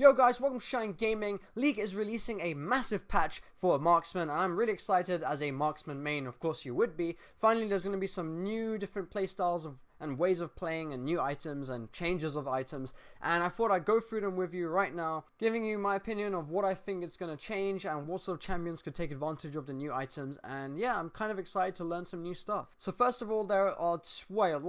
Yo guys, welcome to ShayanGaming. League is releasing a massive patch for a marksman, and I'm really excited as a marksman main. Of course you would be. Finally, there's going to be some new different playstyles and ways of playing and new items and changes of items, and I thought I'd go through them with you right now, giving you my opinion of what I think it's going to change and what sort of champions could take advantage of the new items. And yeah, I'm kind of excited to learn some new stuff. So first of all, there are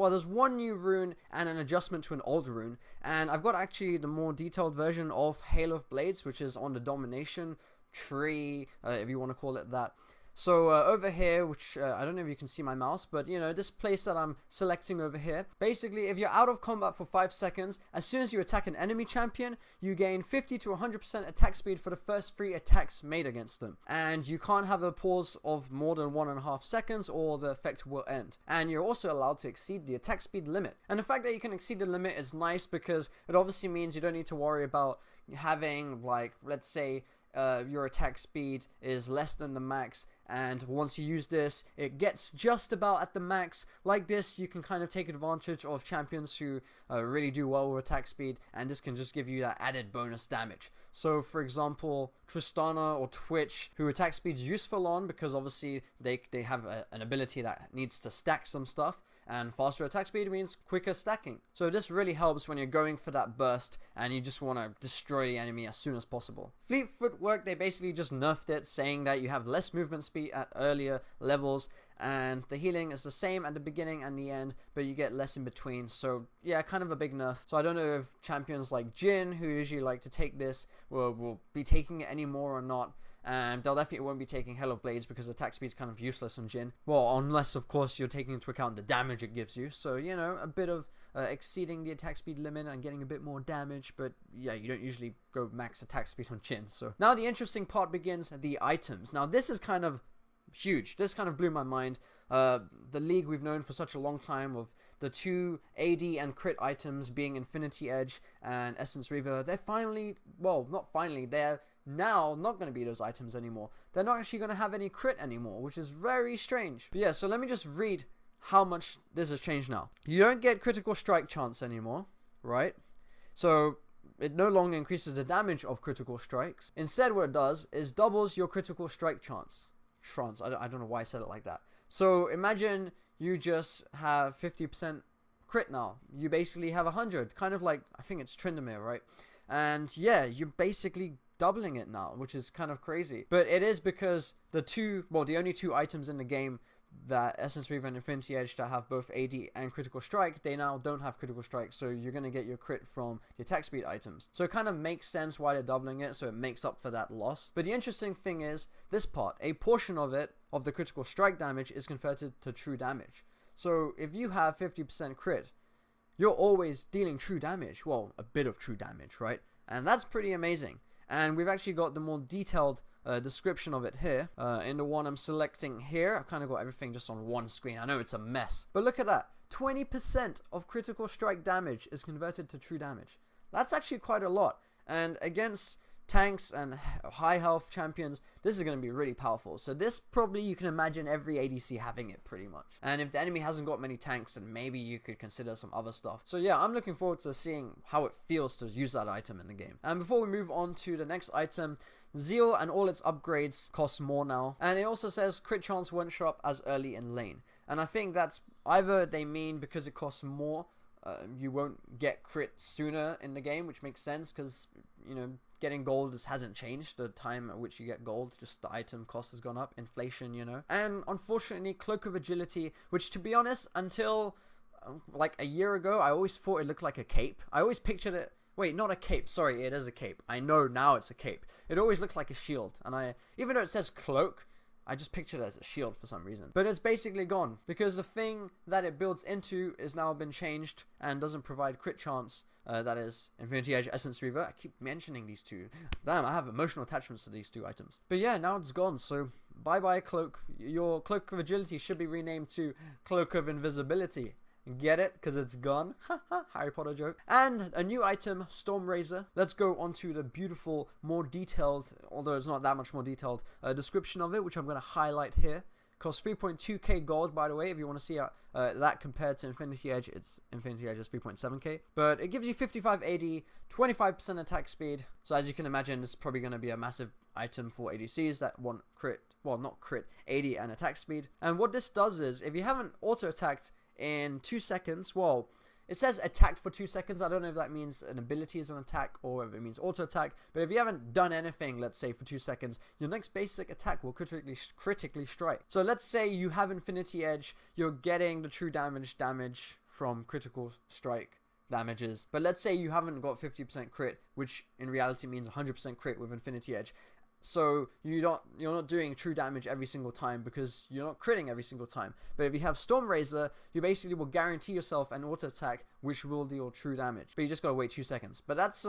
there's one new rune and an adjustment to an old rune, and I've got actually the more detailed version of Hail of Blades, which is on the domination tree, if you want to call it that. So over here, which I don't know if you can see my mouse, but you know, this place that I'm selecting over here, basically if you're out of combat for 5 seconds, as soon as you attack an enemy champion, you gain 50 to 100% attack speed for the first 3 attacks made against them. And you can't have a pause of more than 1.5 seconds or the effect will end. And you're also allowed to exceed the attack speed limit. And the fact that you can exceed the limit is nice because it obviously means you don't need to worry about having, like, let's say your attack speed is less than the max, and once you use this it gets just about at the max. Like this, you can kind of take advantage of champions who really do well with attack speed, and this can just give you that added bonus damage. So for example, Tristana or Twitch, who attack speed is useful on because obviously they have an ability that needs to stack some stuff, and faster attack speed means quicker stacking. So this really helps when you're going for that burst and you just want to destroy the enemy as soon as possible. Fleet Footwork, they basically just nerfed it, saying that you have less movement speed at earlier levels, and the healing is the same at the beginning and the end, but you get less in between. So yeah, kind of a big nerf. So I don't know if champions like Jhin, who usually like to take this, will be taking it anymore or not. And they'll definitely won't be taking Hail of Blades because attack speed is kind of useless on Jhin. Well, unless of course you're taking into account the damage it gives you. So you know, a bit of exceeding the attack speed limit and getting a bit more damage. But yeah, you don't usually go max attack speed on Jhin. So now the interesting part begins, the items. Now this is kind of huge. This kind of blew my mind. The league we've known for such a long time, of the 2 AD and crit items being Infinity Edge and Essence Reaver, they're finally, well, not finally, they're now not going to be those items anymore. They're not actually going to have any crit anymore, which is very strange. But yeah, so let me just read how much this has changed now. You don't get critical strike chance anymore, right? So it no longer increases the damage of critical strikes. Instead, what it does is doubles your critical strike chance. I don't know why I said it like that. So imagine you just have 50% crit now. You basically have 100, kind of like, I think it's Tryndamere, right? And yeah, you're basically doubling it now, which is kind of crazy. But it is because the only 2 items in the game, that Essence Reaver and Infinity Edge, that have both AD and critical strike, they now don't have critical strike, so you're going to get your crit from the attack speed items. So it kind of makes sense why they're doubling it, so it makes up for that loss. But the interesting thing is this part, a portion of it, of the critical strike damage, is converted to true damage. So if you have 50% crit, you're always dealing true damage, well, a bit of true damage, right? And that's pretty amazing. And we've actually got the more detailed description of it here. In the one I'm selecting here, I've kind of got everything just on one screen. I know it's a mess, but look at that. 20% of critical strike damage is converted to true damage. That's actually quite a lot. And against tanks and high health champions, this is going to be really powerful. So this, probably you can imagine every ADC having it pretty much. And if the enemy hasn't got many tanks, then maybe you could consider some other stuff. So yeah, I'm looking forward to seeing how it feels to use that item in the game. And before we move on to the next item, Zeal and all its upgrades cost more now. And it also says crit chance won't show up as early in lane. And I think that's either they mean because it costs more, you won't get crit sooner in the game, which makes sense because, you know, getting gold just hasn't changed. The time at which you get gold, just the item cost has gone up, inflation, you know. And unfortunately, Cloak of Agility, which to be honest, until like a year ago, I always thought it looked like a cape. I always pictured it, wait, not a cape, sorry, it is a cape. I know now it's a cape. It always looked like a shield, and even though it says cloak, I just pictured it as a shield for some reason. But it's basically gone, because the thing that it builds into is now been changed and doesn't provide crit chance. That is Infinity Edge, Essence Reaver. I keep mentioning these 2. Damn, I have emotional attachments to these 2 items. But yeah, now it's gone, so bye-bye Cloak. Your Cloak of Agility should be renamed to Cloak of Invisibility. Get it? Because it's gone. Harry Potter joke. And a new item, Stormrazor. Let's go on to the beautiful, more detailed, although it's not that much more detailed, description of it, which I'm going to highlight here. Costs 3.2k gold, by the way. If you want to see that compared to Infinity Edge, Infinity Edge is 3.7k. But it gives you 55 AD, 25% attack speed. So as you can imagine, this is probably going to be a massive item for ADCs that want crit, well, not crit, AD and attack speed. And what this does is, if you haven't auto-attacked in 2 seconds, well, it says attacked for 2 seconds. I don't know if that means an ability is an attack or if it means auto attack. But if you haven't done anything, let's say for 2 seconds, your next basic attack will critically strike. So let's say you have Infinity Edge, you're getting the true damage from critical strike damages. But let's say you haven't got 50% crit, which in reality means 100% crit with Infinity Edge. So you're not doing true damage every single time because you're not critting every single time. But if you have Stormrazor, you basically will guarantee yourself an auto attack which will deal true damage. But you just gotta wait 2 seconds. But that's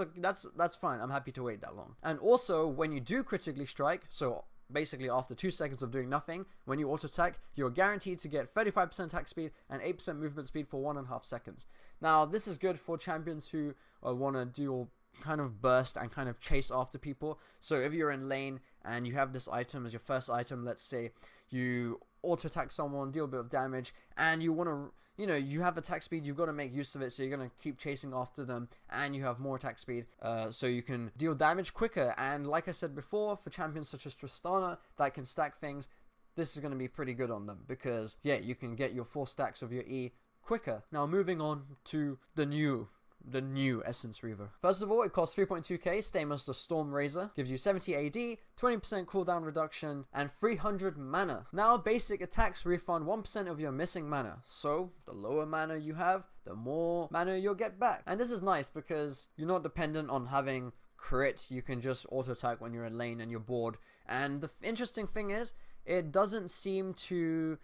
fine. I'm happy to wait that long. And also when you do critically strike, so basically after 2 seconds of doing nothing, when you auto attack, you're guaranteed to get 35% attack speed and 8% movement speed for 1.5 seconds. Now this is good for champions who want to deal kind of burst and kind of chase after people. So if you're in lane and you have this item as your first item, let's say you auto attack someone, deal a bit of damage, and you want to, you have attack speed, you've got to make use of it. So you're going to keep chasing after them and you have more attack speed, so you can deal damage quicker. And like I said before, for champions such as Tristana that can stack things, this is going to be pretty good on them because yeah, you can get your 4 stacks of your E quicker. Now moving on to the new Essence Reaver. First of all, it costs 3.2k, same as the Stormrazor, gives you 70 AD, 20% cooldown reduction, and 300 mana. Now, basic attacks refund 1% of your missing mana, so the lower mana you have, the more mana you'll get back. And this is nice because you're not dependent on having crit, you can just auto attack when you're in lane and you're bored. And the interesting thing is, it doesn't seem to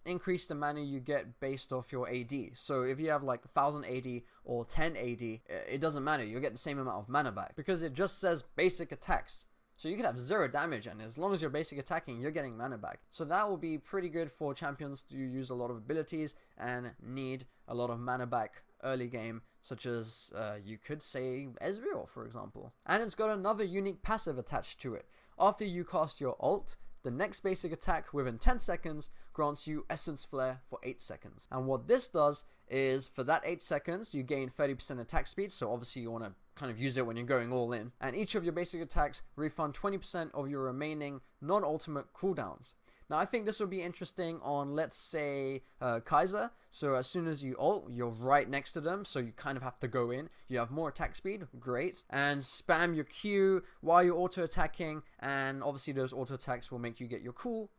increase the mana you get based off your AD. So if you have like 1000 AD or 10 AD, it doesn't matter. You'll get the same amount of mana back because it just says basic attacks. So you could have 0 damage, and as long as you're basic attacking, you're getting mana back. So that will be pretty good for champions who use a lot of abilities and need a lot of mana back early game, such as you could say Ezreal, for example. And it's got another unique passive attached to it. After you cast your ult, the next basic attack within 10 seconds grants you Essence Flare for 8 seconds. And what this does is, for that 8 seconds, you gain 30% attack speed. So obviously you want to kind of use it when you're going all in. And each of your basic attacks refund 20% of your remaining non-ultimate cooldowns. Now I think this will be interesting on, let's say, Kaiser. So as soon as you ult, you're right next to them, so you kind of have to go in. You have more attack speed, great. And spam your Q while you're auto attacking, and obviously those auto attacks will make you get your Q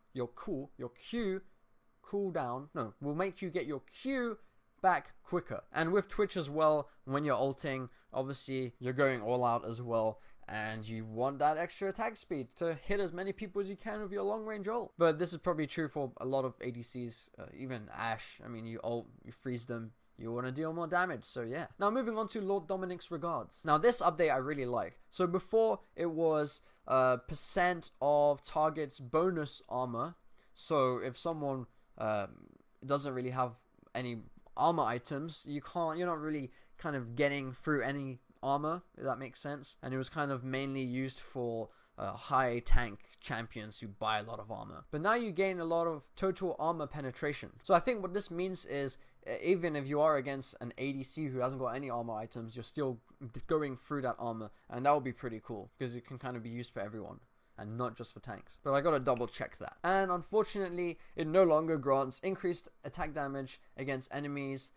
cooldown. No, will make you get your Q back quicker. And with Twitch as well, when you're ulting, obviously you're going all out as well, and you want that extra attack speed to hit as many people as you can with your long range ult. But this is probably true for a lot of ADCs, even Ashe. I mean, you ult, you freeze them, you want to deal more damage, so yeah. Now moving on to Lord Dominik's regards. Now this update I really like. So before it was percent of target's bonus armor. So if someone doesn't really have any armor items, you're not really kind of getting through any armor, if that makes sense. And it was kind of mainly used for high tank champions who buy a lot of armor. But now you gain a lot of total armor penetration. So I think what this means is, even if you are against an ADC who hasn't got any armor items, you're still going through that armor, and that would be pretty cool because it can kind of be used for everyone and not just for tanks. But I gotta double check that. And unfortunately, it no longer grants increased attack damage against enemies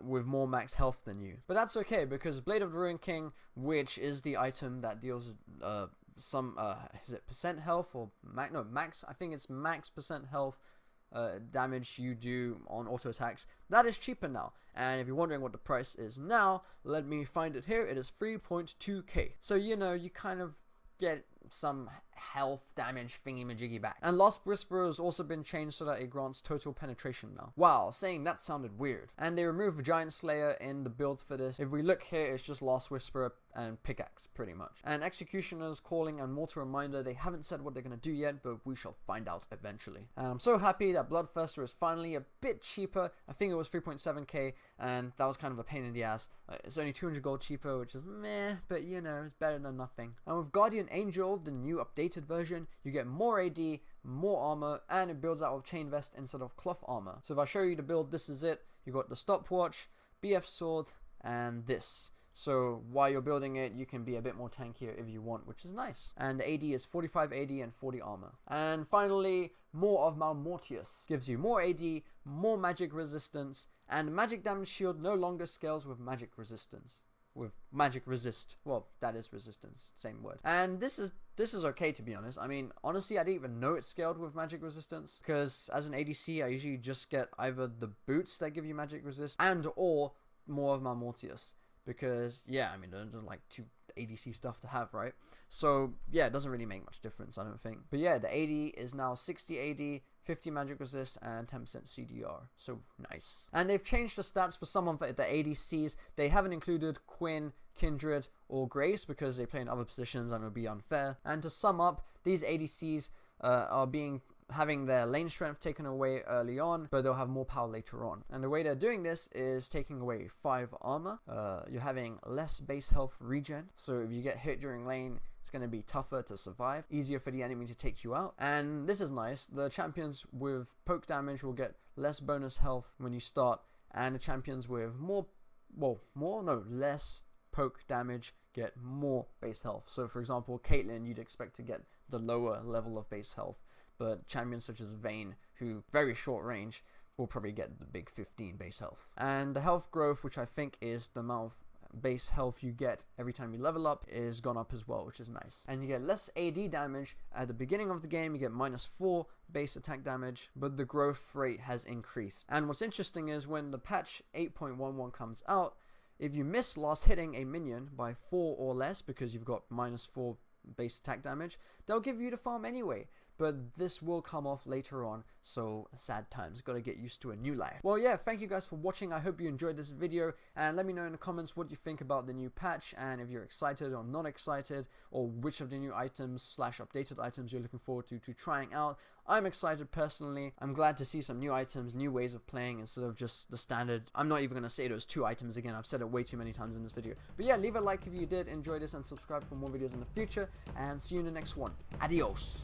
with more max health than you. But that's okay, because Blade of the Ruined King, which is the item that deals some is it percent health or max, I think it's max percent health damage you do on auto attacks, that is cheaper now. And if you're wondering what the price is now, let me find it here. It is 3.2k. So you kind of get some health damage thingy majiggy back. And Lost Whisperer has also been changed so that it grants total penetration now. Wow, saying that sounded weird. And they removed Giant Slayer in the build for this. If we look here, it's just Lost Whisperer and Pickaxe pretty much. And Executioner's Calling and Mortal Reminder, they haven't said what they're going to do yet, but we shall find out eventually. And I'm so happy that Bloodthirster is finally a bit cheaper. I think it was 3.7k, and that was kind of a pain in the ass. It's only 200 gold cheaper, which is meh, but it's better than nothing. And with Guardian Angel, the new updated updated version, you get more AD, more armor, and it builds out of chain vest instead of cloth armor. So if I show you the build, this is it. You got the stopwatch, BF sword, and this. So while you're building it, you can be a bit more tankier if you want, which is nice. And the AD is 45 AD and 40 armor. And finally, Maw of Malmortius gives you more AD, more magic resistance, and magic damage shield no longer scales with magic resistance. With magic resist. Well, that is resistance, same word. And this is okay, to be honest. I mean, honestly, I didn't even know it scaled with magic resistance, because as an ADC, I usually just get either the boots that give you magic resist and or Maw of Malmortius. Because, yeah, I mean, there's like 2 ADC stuff to have, right? So, yeah, it doesn't really make much difference, I don't think. But yeah, the AD is now 60 AD, 50 magic resist, and 10% CDR. So, nice. And they've changed the stats for some of the ADCs. They haven't included Quinn, Kindred, or Grace because they play in other positions and it would be unfair. And to sum up, these ADCs are having their lane strength taken away early on, but they'll have more power later on. And the way they're doing this is taking away 5 armor. You're having less base health regen, so if you get hit during lane, it's going to be tougher to survive, easier for the enemy to take you out. And this is nice. The champions with poke damage will get less bonus health when you start, and the champions with less poke damage get more base health. So for example, Caitlyn, you'd expect to get the lower level of base health, but champions such as Vayne, who very short range, will probably get the big 15 base health. And the health growth, which I think is the amount of base health you get every time you level up, is gone up as well, which is nice. And you get less AD damage. At the beginning of the game, you get -4 base attack damage, but the growth rate has increased. And what's interesting is when the patch 8.11 comes out, if you miss last hitting a minion by 4 or less, because you've got -4 base attack damage, they'll give you the farm anyway. But this will come off later on, so sad times. Gotta get used to a new life. Well, yeah, thank you guys for watching. I hope you enjoyed this video, and let me know in the comments what you think about the new patch, and if you're excited or not excited, or which of the new items / updated items you're looking forward to trying out. I'm excited personally. I'm glad to see some new items, new ways of playing instead of just the standard. I'm not even gonna say those 2 items again. I've said it way too many times in this video. But yeah, leave a like if you did enjoy this, and subscribe for more videos in the future, and see you in the next one. Adios.